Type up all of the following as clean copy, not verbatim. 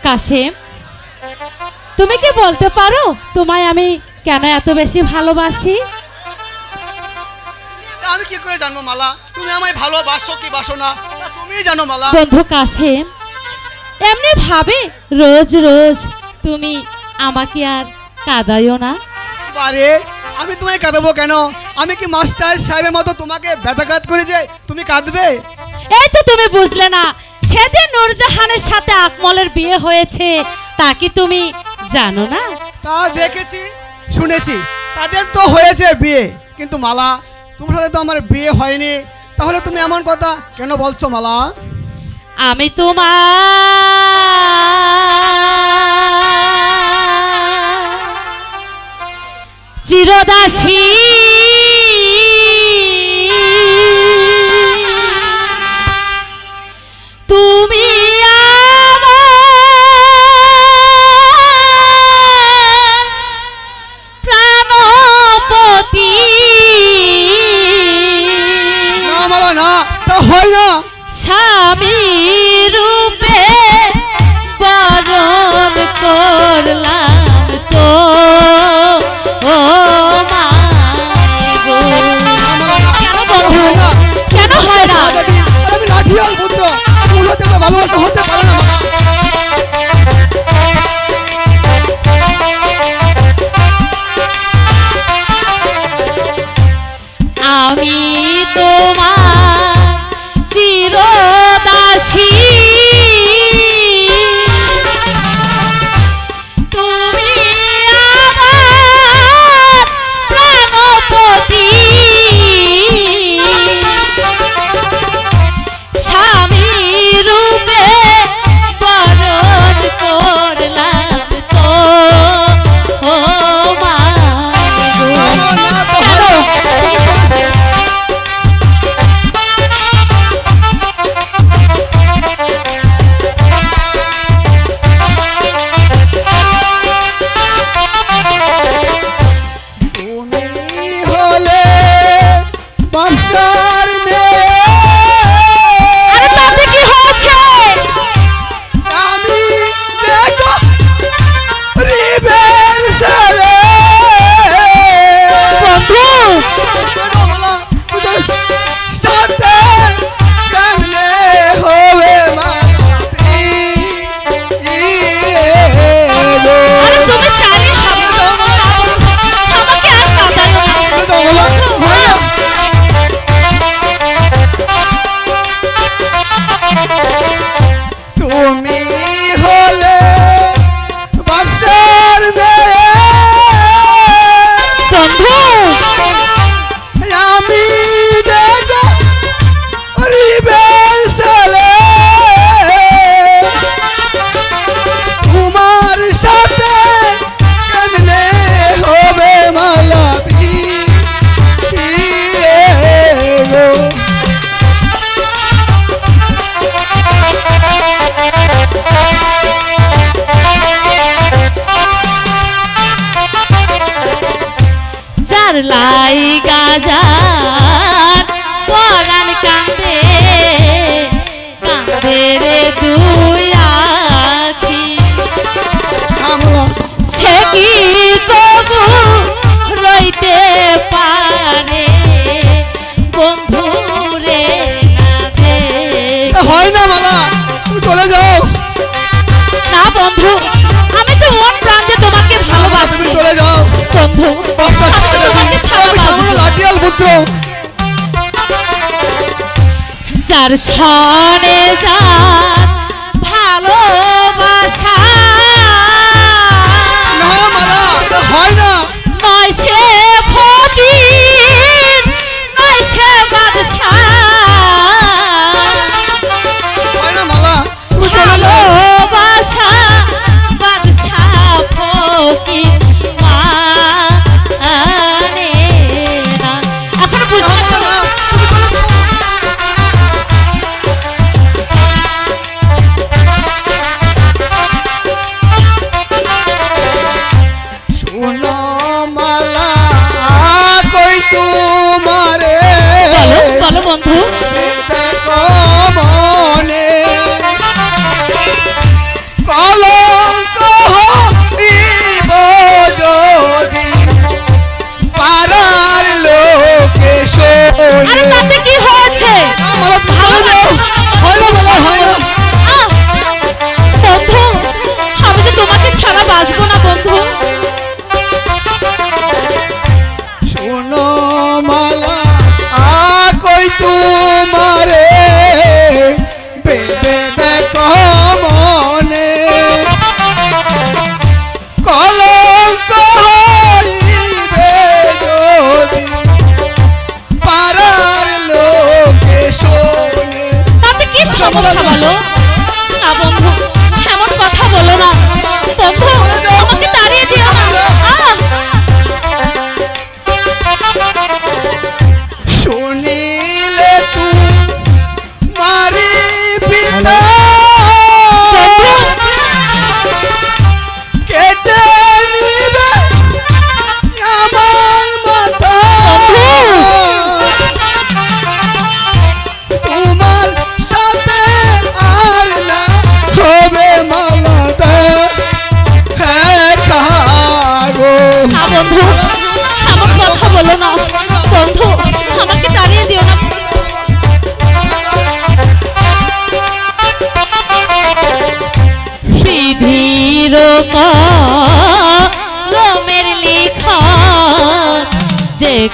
কাশেম, তুমি কি বলতে পারো তোমায় আমি কেন এত বেশি ভালোবাসি? আমি কি করে জানবো মালা, তুমি আমায় ভালোবাসো কি বাসো না, তুমিই জানো মালা। বন্ধু কাশেম, এমনি ভাবে রোজ রোজ তুমি আমাকে আর কাঁদাইও না। আরে আমি তোমায় কাঁদাবো কেন? আমি কি মাস্টার সাহেবের মতো তোমাকে ব্যথাঘাত করে যে তুমি কাঁদবে? এই তো তুমি বুঝলে না, সেদিন নূরজাহানের সাথে আকমলের বিয়ে হয়েছে, তা কি তুমি জানো না? তা দেখেছি শুনেছি, তাদের তো হয়েছে বিয়ে, কিন্তু মালা তোমার সাথে তো আমার বিয়ে হয়নি, তাহলে তুমি এমন কথা কেন বলছো মালা? আমি তোমার চিরদাসী, তুমি আমার প্রাণপতি। না মালা না, তা হয় না। স্বামী রূপে বরণ করলাম তো, ও মাই গো। কেন হয় না? আমি লাঠিয়াল পুত্র, তোমরা তো ভালোবাসা হতে পারে না মালা। আমি তোমার চিরদাসী, তুমি আমার প্রাণপতি। স্বামী রূপে বরণ করলাম তো, ও মাই গো। লাই গাজার পরাণ কাঁদে, কাঁদে রে দুই আখি, সে কি তবু রইতে পারে বন্ধু রে না দেখে? হয় না মালা, তুমি চলে যাও। না বন্ধু, আমি তো মন প্রাণে তোমাকে ভালোবাসি। চলে যাও বন্ধু, লাঠিয়াল পুত্র, যার সনে যার ভালোবাসা, না মালা হয় না। নয় সে ফকির, নয় সে বাদশা, হয় না মালা, তুমি চলে যাও। ভালোবাসা বাদশা ফকির মানে না। এখন বুঝছো?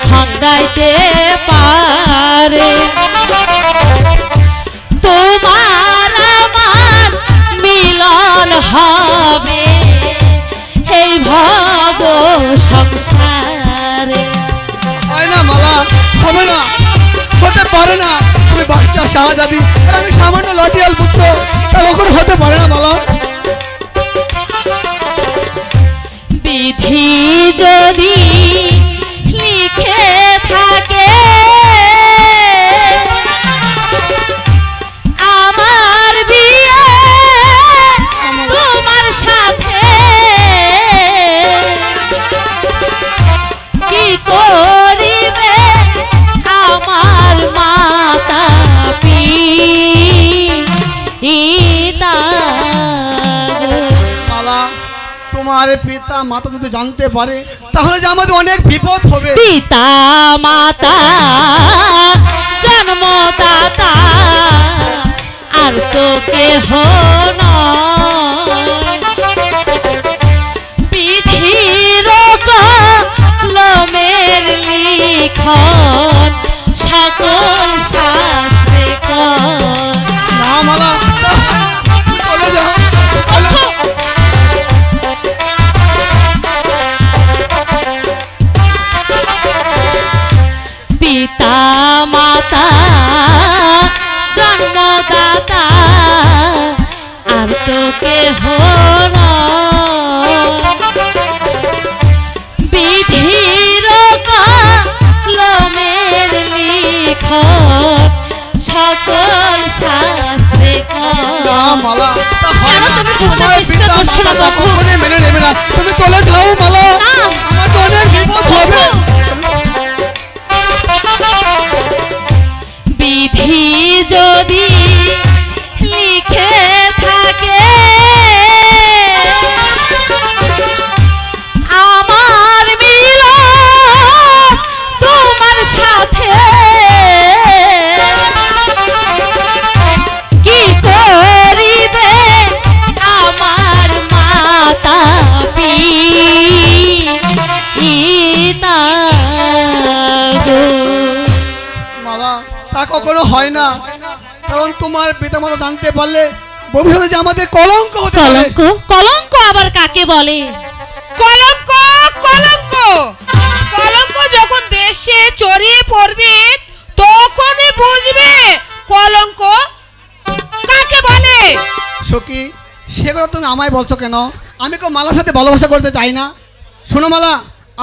খন্দাইতে পারে। তোমার আমার মিলন হবে এই ভব সংসারে। হয় না মালা, হবে না, হতে পারে না। তুমি বাদশাহ শাহজাদি আর আমি সামান্য লটিয়াল পুত্র, তা কখনো হতে পারে না মালা। বিধি যদি লিখে থাকে আমার বিয়ে তোমার সাথে, কি করিবে আমার মাতা পিতা। মালা, তোমার পিতা মাতা যদি জানতে পারে তাহলে যে আমাদের অনেক বিপদ হবে। পিতা মাতা জন্মদাতা আর তো কেহ নয়। বিধির কলমের লিখন সকল শাস্ত্রে কয়। না মালা, চলে যাও, চলে যাও। পিতা মাতা জন্মদাতা আর তো কেহ নয়। বিধির কলমের লিখন সকল শাস্ত্রে না কয়। মালা, তা হয় কেন না। তুমি বুঝতে তোমার চেষ্টা পিতা করছো না মাতা বাবু? কখনোই মেনে নেবে না। তুমি চলে যাও মালা, না। আমার তো অনেক বিপদ হবে। বিধি যদি লিখে থাকে আমার মিলন তোমার সাথে, কি করিবে আমার মাতা পিতা গো। মালা, তা কখনো হয় না, কারণ তোমার পিতা মাতা জানতে পারলে ভবিষ্যতে যে আমাদের কলঙ্ক হতে পারে। কলঙ্ক? কলঙ্ক আবার কাকে বলে? কলঙ্ক, কলঙ্ক, কলঙ্ক যখন দেশে ছড়িয়ে পড়বে তখনই বুঝবে কলঙ্ক কাকে বলে। সখী, সে কথা তুমি আমায় বলছো কেন? আমি কেউ মালার সাথে ভালোবাসা করতে চাই না। শোনো মালা,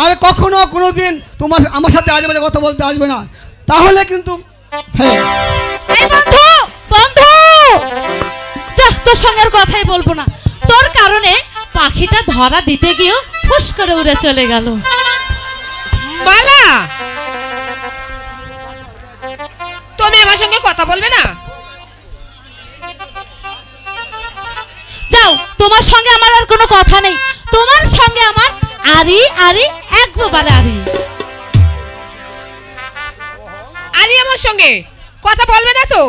আর কখনো কোনোদিন তোমার আমার সাথে আজে বাজে কথা বলতে আসবে না, তাহলে কিন্তু হ্যাঁ। এই বন্ধু, বন্ধু, যা, তোর সঙ্গে আর কথাই বলবো না। তোর কারণে পাখিটা ধরা দিতে গিয়েও ফুস করে উড়ে চলে গেল। মালা, তুমি আমার সঙ্গে কথা বলবে না? যাও, তোমার সঙ্গে আমার আর কোনো কথা নেই। তোমার সঙ্গে আমার আরি আরি একবার আরি। আরে আমার সঙ্গে কথা বলবে না তো?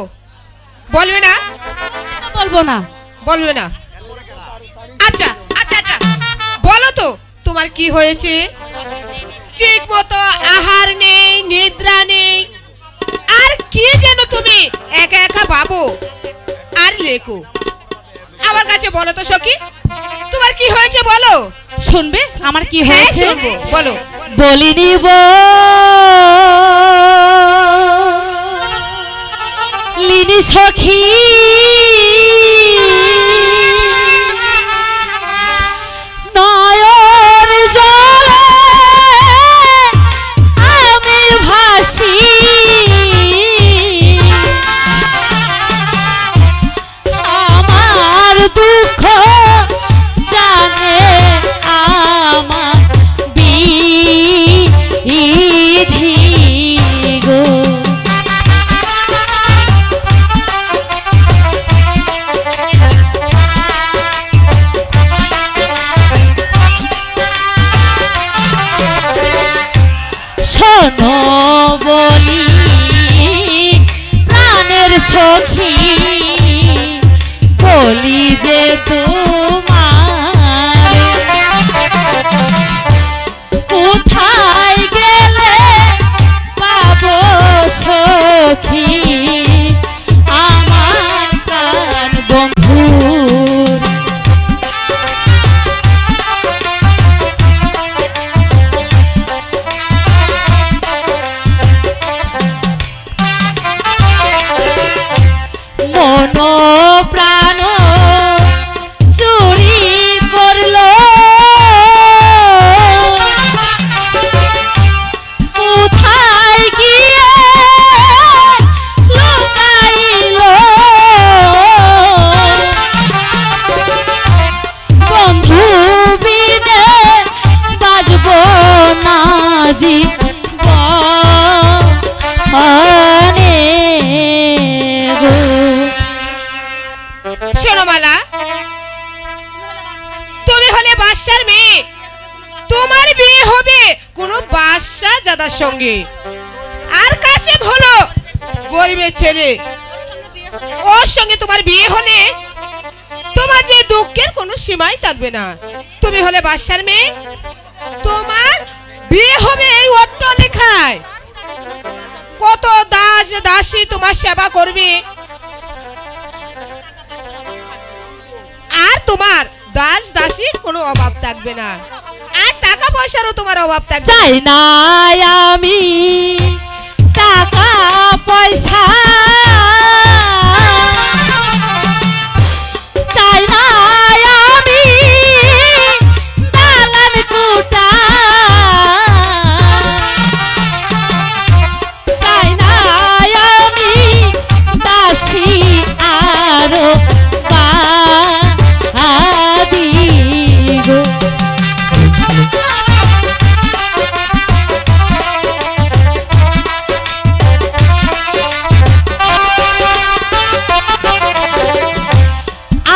বলবে না? বলবো না। বলবে না? আচ্ছা আচ্ছা আচ্ছা, বলো তো তোমার কি হয়েছে? ঠিক মতো আহার নেই, নিদ্রা নেই, আর কি যেন তুমি একা একা ভাবো আর লেখো। আমার কাছে বলো তো সখী, তোমার কি হয়েছে বলো। শুনবে আমার কি হ্যাঁ হয়েছে? শুনবো, বলো। বলিনি লিনি সখী, নয়ন জলে আমি ভাসি, আমার দুঃখ জানে আমার বিধি গো। গো। শোনো মালা, তুমি হলে বাদশার মেয়ে, তোমার বিয়ে হবে কোনো বাদশা জাদার সঙ্গে। আর কাশেম হলো গরিবের ছেলে, ওর সঙ্গে তোমার বিয়ে হলে তোমার যে দুঃখের কোনো সীমাই থাকবে না। তুমি হলে বাদশার মেয়ে, তোমার বিয়ে হবে এই অট্টালিকায়, কত দাস দাসী তোমার সেবা করবে, আর তোমার দাস দাসীর কোনো অভাব থাকবে না, আর টাকা পয়সারও তোমার অভাব থাকবে না। চাই না আমি টাকা পয়সা, চাই না আমি দালান কোঠা, চাই না আমি দাসী আরো বাদি গো।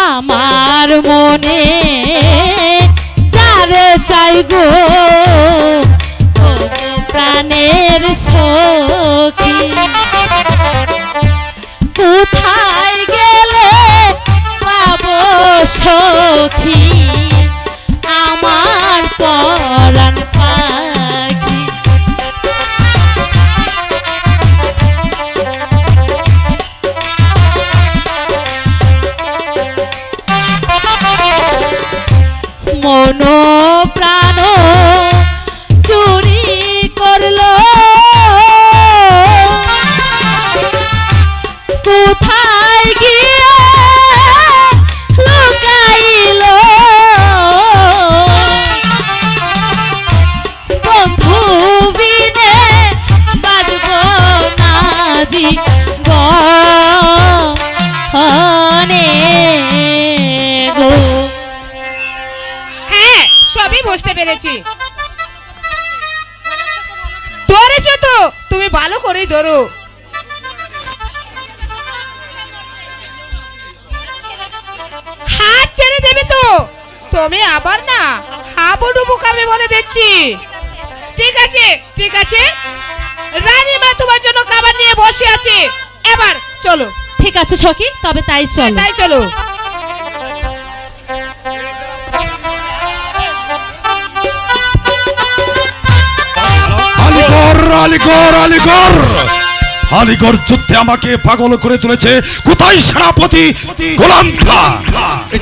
আমার মনে যারে চাই গো, ও প্রাণের সখী, কোথায় গেলে পাবো সখী আমার পরাণ পাখি। মন প্রাণ চুরি করলো, কোথায় গিয়ে লুকাইলো, বন্ধু বিনে বাজব না জীবনে গো। হ্যাঁ, সবই বুঝতে পেরেছি। ধরেছো তো, তুমি ভালো করেই ধরো। হাত ছেড়ে দেবে তো, তুমি আবার না হাবুডুবু খাবে বলে দিচ্ছি। ঠিক আছে ঠিক আছে, রানীমা তোমার জন্য খাবার নিয়ে বসে আছে, এবার চলো। ঠিক আছে সখী, তবে তাই চল। তাই চলো। আলিগড় যুদ্ধে আমাকে পাগল করে তুলেছে কোথায় সেনাপতি গোলাম খাঁ।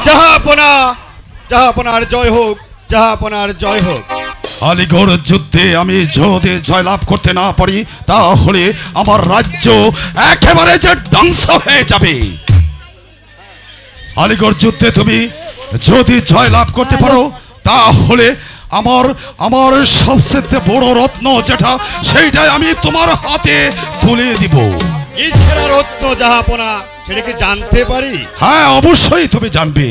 জাহাপনা, জাহাপনার জয় হোক, জাহাপনার জয় হোক। আলিগড় যুদ্ধে আমি যদি জয়লাভ করতে না পারি, তাহলে আমার রাজ্য একেবারে যে ধ্বংস হয়ে যাবে। আলিগড় যুদ্ধে তুমি যদি জয়লাভ করতে পারো, তাহলে আমার আমার সবচেয়ে বড় রত্ন যেটা, সেইটাই আমি তোমার হাতে তুলে দিব। কি সেরা রত্ন জাহাপনা, সেটা কি জানতে পারি? হ্যাঁ, অবশ্যই তুমি জানবে।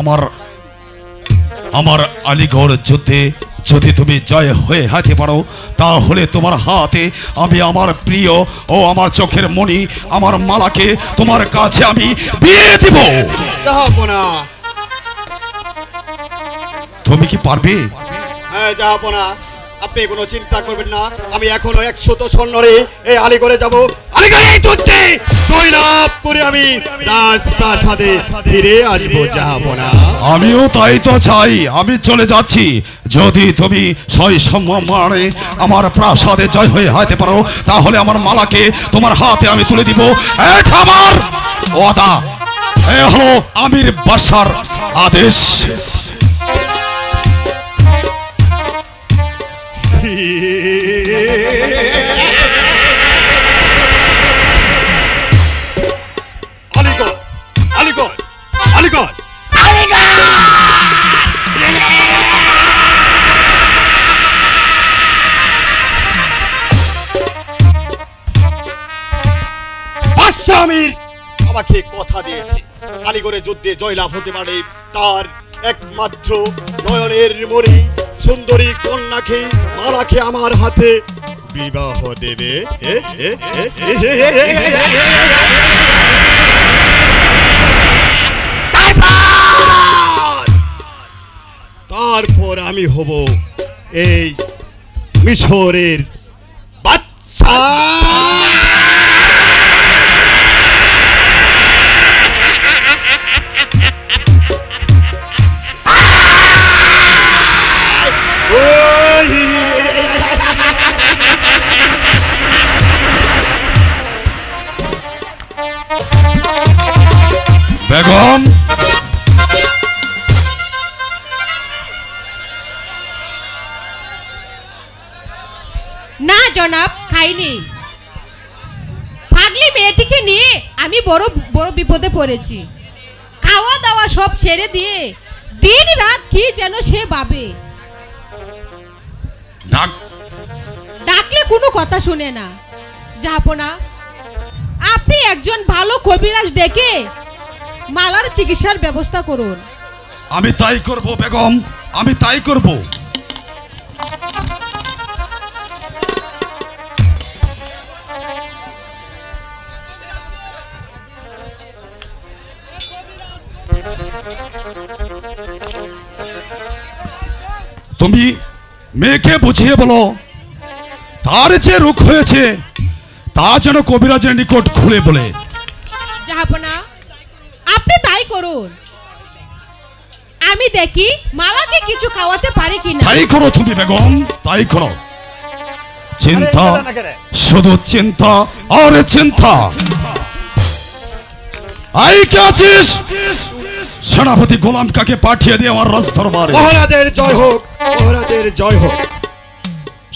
আমার আমার আলিগড় যুদ্ধে যদি তুমি জয় হয়ে হাতে পারো, তাহলে তোমার হাতে আমি আমার প্রিয় ও আমার চোখের মণি আমার মালাকে তোমার কাছে আমি বিয়ে দিব। জাহাপনা, তুমি কি পারবে? হ্যাঁ জাহাপনা, আপনি কোনো চিন্তা করবেন না। আমি এখনো 100 সৈন্যরে এই আলিগড়ে যাব। আলিগড়ে যুদ্ধে জয়লাভ করে আমি রাজপ্রাসাদে ফিরে আসবো জাহাপনা। আমিও তাই তো চাই। আমি চলে যাচ্ছি। যদি তুমি সই সম্মানে আমার প্রাসাদে জয় হয়ে হাতে পারো, তাহলে আমার মালাকে তোমার হাতে আমি তুলে দিব। এটা আমার ওয়াদা। এ হলো আমির বাদশার আদেশ। আলিগড়, আলিগড়, আলিগড়। বাদশা আমির আমাকে কথা দিয়েছে, আলিগড়ে যুদ্ধে জয়লাভ হতে পারে তার একমাত্র নয়নের মণি সুন্দরী কন্যাকে মালাকে আমার হাতে বিবাহ দেবে তারপর আমি হব এই মিশরের বাচ্চা। বেগম না জনাব, খাইনি। পাগলি মেয়েটিকে নিয়ে আমি বড় বড় বিপদে পড়েছি। খাওয়া দাওয়া সব ছেড়ে দিয়ে দিন রাত কি যেন সে ভাবে। ডাকলে কোনো কথা শুনে না। যাবো না, আপনি একজন ভালো কবিরাজ ডেকে মালার চিকিৎসার ব্যবস্থা করুন। আমি তাই করব বেগম, আমি তাই করব। তুমি মেয়েকে বুঝিয়ে বলো তার যে রোগ হয়েছে তা যেন কবিরাজের নিকট খুলে বলে। যাবো না, আপনি তাই করুন। আমি দেখি মালাকে কিছু খাওয়াতে পারি কিনা। তাই করো তুমি বেগম, তাই করো। চিন্তা, শুধু চিন্তা আর চিন্তা। আই কে আছিস? সেনাপতি গোলাম কাকে পাঠিয়ে দিয়ে আমার রাজ দরবারে। মহারাজের জয় হোক, মহারাজের জয় হোক।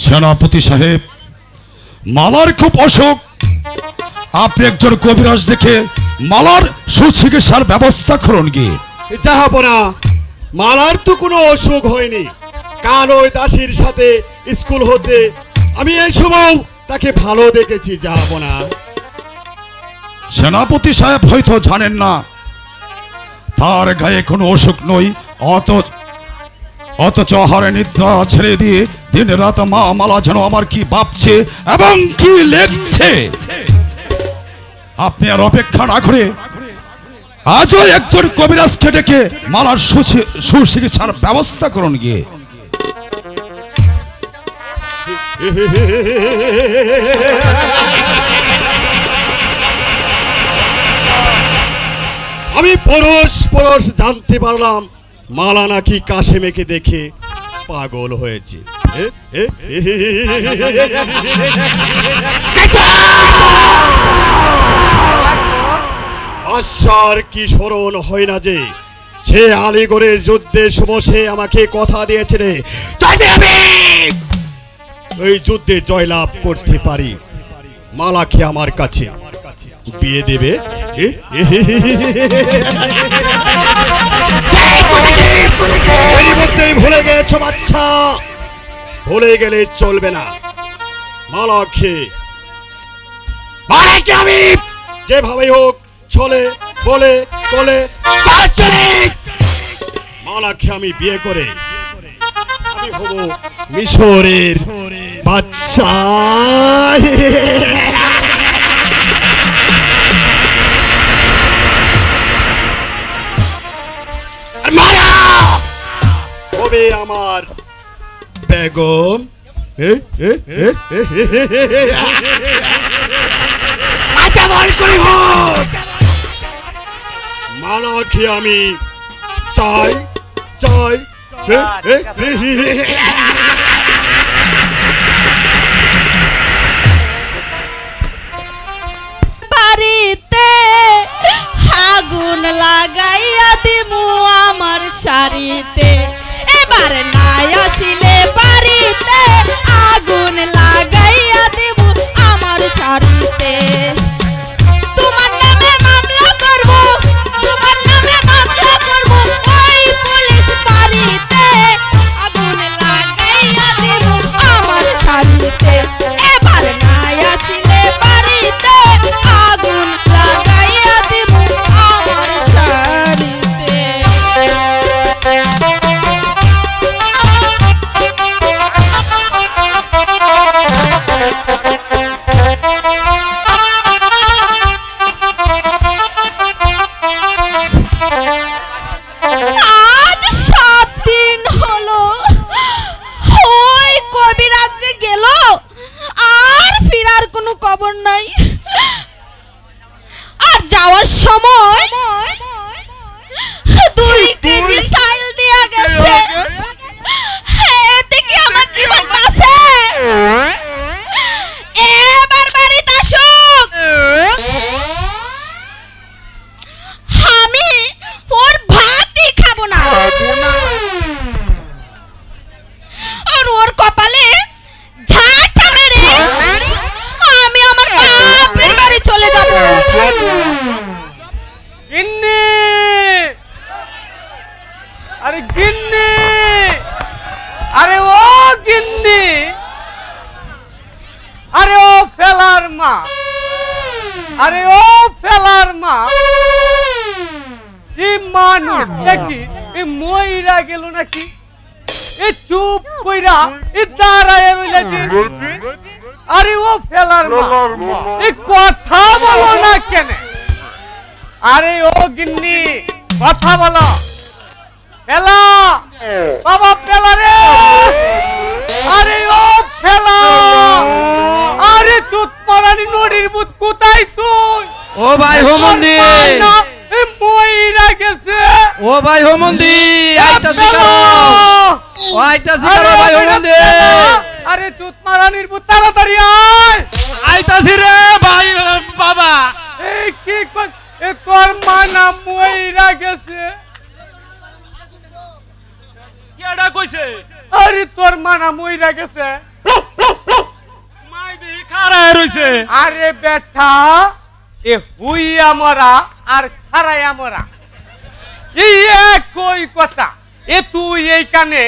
সেনাপতি সাহেব, মালার খুব অসুখ। আপনি একজন কবিরাজ দেখে মালার সুচিকিৎসার ব্যবস্থা করুন গিয়ে। যাবো না, মালার তো কোনো অসুখ হয়নি। কাল ওই দাসীর সাথে স্কুল হতে আমি এই সময় তাকে ভালো দেখেছি। যাবো না। সেনাপতি সাহেব হয়তো জানেন না তার গায়ে কোনো অসুখ নই, অথচ আহারে নিদ্রা ছেড়ে দিয়ে দিন রাত মা মালা যেন আমার কি ভাবছে এবং কি লেখছে। আপনি আর অপেক্ষা না করে আজও একজন কবিরাজকে ডেকে মালার সুচিকিৎসার ব্যবস্থা করুন গিয়ে। আমি পরশ পরশ জানতে পারলাম মালা নাকি কাশেমেকে দেখে পাগল হয়েছে। আশার কি স্মরণ হয় না যে সে আলীগড়ের যুদ্ধের সময় সে আমাকে কথা দিয়েছে রে, যদি আমি ওই যুদ্ধে জয়লাভ করতে পারি মালাকে আমার কাছে বিয়ে দেবে। ভুলে গেছো বাচ্চা, ভুলে গেলে চলবে না। মালাকে আমি যেভাবে হোক চলে বলে বলে মালাকে আমি বিয়ে করে আমি হব মিশরের বাচ্চা। হবে আমার বেগম। আচ্ছা বল করে হোক মালাকে আমি চাই চাই। বাড়িতে আগুন লাগাইয়া দিমু আমার শাড়িতে, এবার নাই আসিলে বাড়িতে আগুন লাগাইয়া দিমু আমার শাড়িতে। তোমার নামে মামলা করব, তোমার নামে মামলা করব ওই পুলিশ বাড়িতে, আগুন লাগাইয়া দিমু আমার শাড়িতে, এবার নাই আসিলে বাড়িতে আগুন লাগাইয়া দিমু আমার শাড়িতে। আরে ও ফেলার মা এই মানুষ নাকি এই মইরা গেল নাকি এই চুপ কইরা এই দাঁড়ায় রইলা যে আরে ও ফেলার মা এই কথা বলো না কেন আরে ও গিন্নি কথা বলো ফেলা বাবা ফেলা রে আরে ও ফেলা আরে তুত পরানি নদীর বুত কোথায় তুই ও ভাই হোমন্দি এ মইরা গেছে ও ভাই হোমন্দি আইতাছি করো ও আইতাছি করো ভাই হোমন্দি আরে তুত মারানির বুত তাড়াতাড়ি আয় আইতাছি রে ভাই বাবা এই কি এ তোর মা না মইরা গেছে কেডা কইছে আরে তোর মা না মইরা গেছে মাই দি খাড়ায় রইছে আরে বেটা এ হুইয়া মরা আর খারায়া মরা এই একই কথা এ তুই এই কানে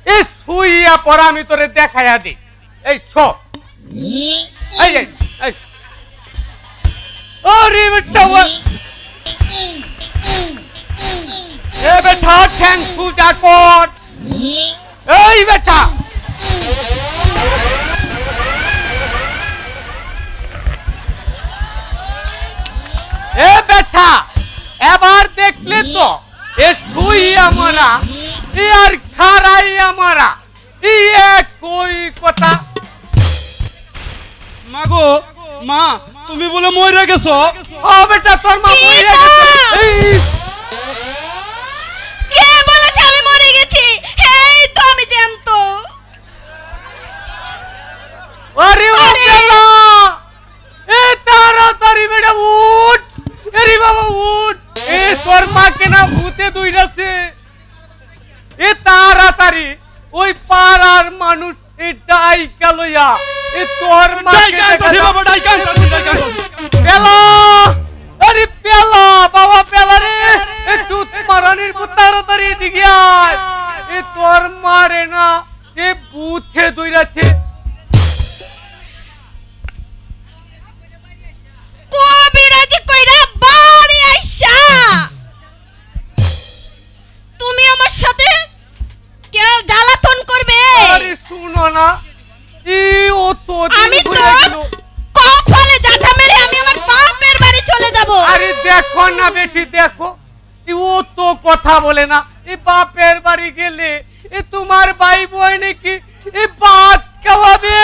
এ শুইয়া পড়া আমি তোরে দেখাইয়া দি এই সব এই এই আরে বেটা এ বেটা ঠ্যাং পূজা কর এই বেটা এ বেটা এবার দেখলে তো এ শুইয়া মরা এ আর খারাইয়া মরা এই একই কথা মাগো মা তুমি বলে মইরা গেছো ও বেটা তোর মা মইরা গেছে কে বলেছে আমি মরে গেছি এই তো আমি জানতো আরে ও বেলা এ তাড়াতাড়ি বেটা উঠ আরে বাবা উঠ এ তোর মা কেনা ভূতে দইরাছে এ তাড়াতাড়ি ওই পাড়ার মানুষ এ ডাইকা লইয়া এ তোর মা বাবা ডাইকান পেলা আরে পেলা বাবা পেলা রে এ দুধ মারানির ভূত তাড়াতাড়ি এদিকে আয় এ তোর মারে না এ ভূতে দইরাছে কবিরাজ কইরা বাড়ি আইসা তুমি আমার সাথে কে জ্বালাতন করবে আরে শুনো না ই ও তো আমি তো কপালে জাঠা মেরে আমি আমার বাপের বাড়ি চলে যাব আরে দেখো না বেটি দেখো ও তো কথা বলে না এ বাপের বাড়ি গেলে এ তোমার ভাই বই নাকি এ ভাত খাওয়াবে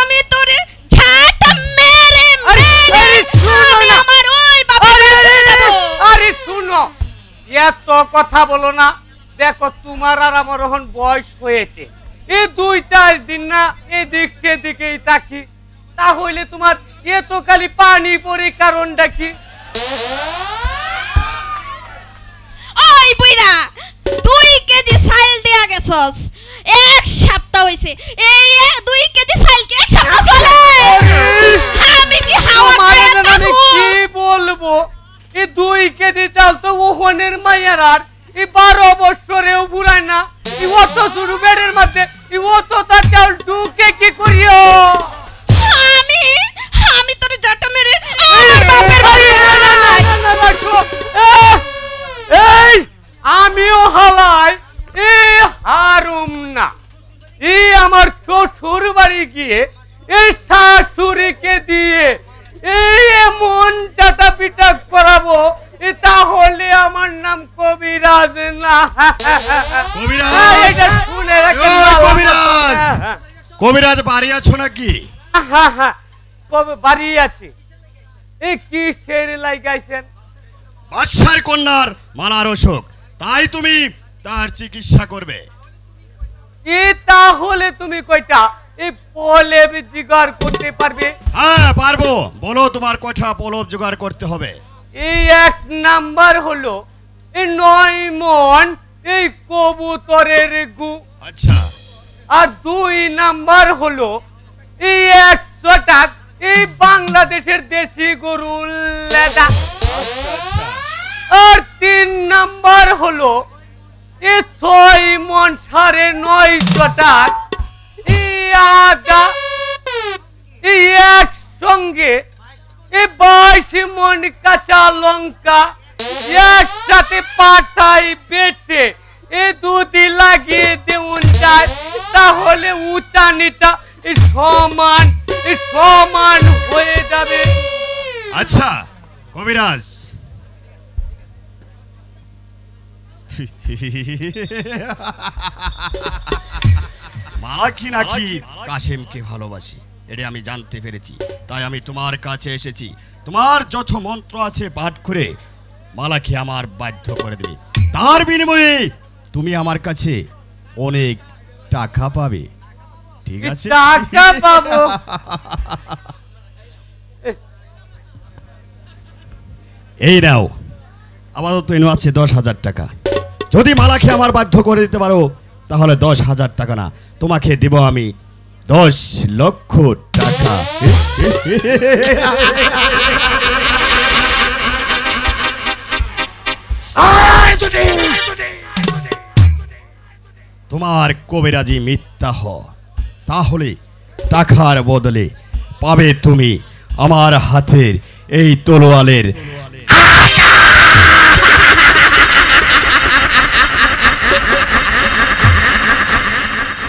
আমি তোরে ঝাঁটা মেরে আরে শুনো আমি না আমার ওই বাপের বাড়ি চলে যাব আরে শুনো এত কথা বলো না দেখো তোমার আর আমার এখন বয়স হয়েছে এই 2-4 দিন না এদিক সেদিকেই থাকি তাহলে তোমার এত খালি পানি পড়ে কারণটা কি ওই বুইরা 2 কেজি চাল দেয়া গেছস এক সপ্তাহ হইছে এই 2 কেজি চাল কি এক সপ্তাহ চলে আমি কি হাওয়া তোমারে খাইয়া না আমি থাকবো? কি বলবো এই 2 কেজি চাল তো ওহনের মাইয়ার আর এই 12 বছরেও বুড়ায় না এই অত শুরু বেডের মধ্যে এই অত তার চাল ঢুকে কি করিও আমি তোরে জাটা মেরে আমার বাপের বাড়ি এই আমিও হালাই এ হারুম না এই আমার শ্বশুর বাড়ি গিয়ে এই শাশুড়িকে দিয়ে এই এমন চাটা পিটা করাবো এ তাহলে আমার নাম কবিরাজ না কবিরাজ! এটা শুনে রাখেন ওই বাবা। কবিরাজ! কবিরাজ বাড়ি আছো নাকি কবে বাড়ি আছে এ কি শের লাগাইছেন বাদশার কন্যার মালার অসুখ তাই তুমি তার চিকিৎসা করবে এ তাহলে তুমি কয়টা এই পলেব জিগার করতে পারবে হ্যাঁ পারবো বলো তোমার কয়টা পলব জোগাড় করতে হবে এই 1 নাম্বার হলো এই 9 মন এই কবুতরের গু আচ্ছা আর 2 নাম্বার হলো এই 100 টাকা এই বাংলাদেশের দেশি গরু লেদা আর 3 নাম্বার হলো এই 6 মন 950 টাকা এই আদা সঙ্গে এই 22 মণ কাঁচা লঙ্কা একসাথে পাঠাই বেটে এই দুধি লাগিয়ে দেউন যায়, তাহলে উঁচা নিচা সমান হয়ে যাবে। আচ্ছা কবিরাজ, মালাকি নাকি কাশেমকে ভালোবাসি, এটা আমি জানতে পেরেছি। তাই আমি তোমার কাছে এসেছি। তোমার যত মন্ত্র আছে পাঠ করে মালাকি আমার বাধ্য করে দেবে। তার বিনিময়ে তুমি আমার কাছে অনেক টাকা পাবে, ঠিক আছে? টাকা পাবো? এই নাও, আপাতত এনে আছে 10,000 টাকা। যদি মালাকে আমার বাধ্য করে দিতে পারো তাহলে 10,000 টাকা না, তোমাকে দেব আমি 10 লক্ষ টাকা। তোমার কবিরাজি মিথ্যা হয় তাহলে টাকার বদলে পাবে তুমি আমার হাতের এই তলোয়ারের।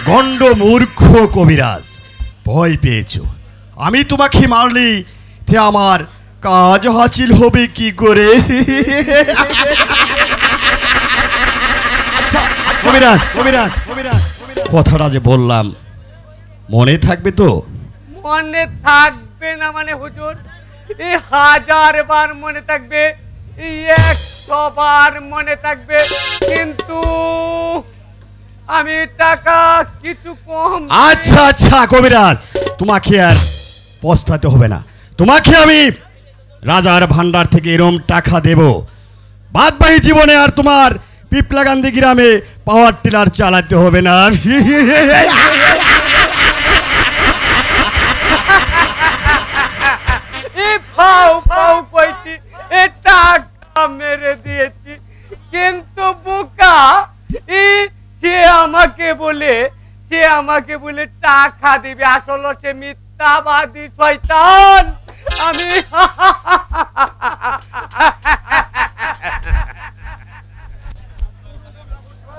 গন্ড মূর্খ কবিরাজ, ভয় পেয়েছো। আমি তোমাকে মারলি তে আমার কাজ হাসিল হবে কি করে? কবিরাজ কবিরাজ কথাটা যে বললাম মনে থাকবে তো? মনে থাকবে না মানে হুজুর, এই 1000 বার মনে থাকবে, 100 বার মনে থাকবে, কিন্তু আমি টাকা কিছু কম। আচ্ছা আচ্ছা কবিরাজ, তোমাকে আর পস্তাতে হবে না। তোমাকে আমি রাজার ভান্ডার থেকে এরম টাকা দেব, বাদবাকি জীবনে আর তোমার পিপলাকান্দি গ্রামে পাওয়ার টিলার চালাতে হবে না। টাকা মেরে দিয়েছি, কিন্তু বোকা সে আমাকে বলে টাকা দিবে, আসলে সে মিথ্যাবাদী শয়তান। আমি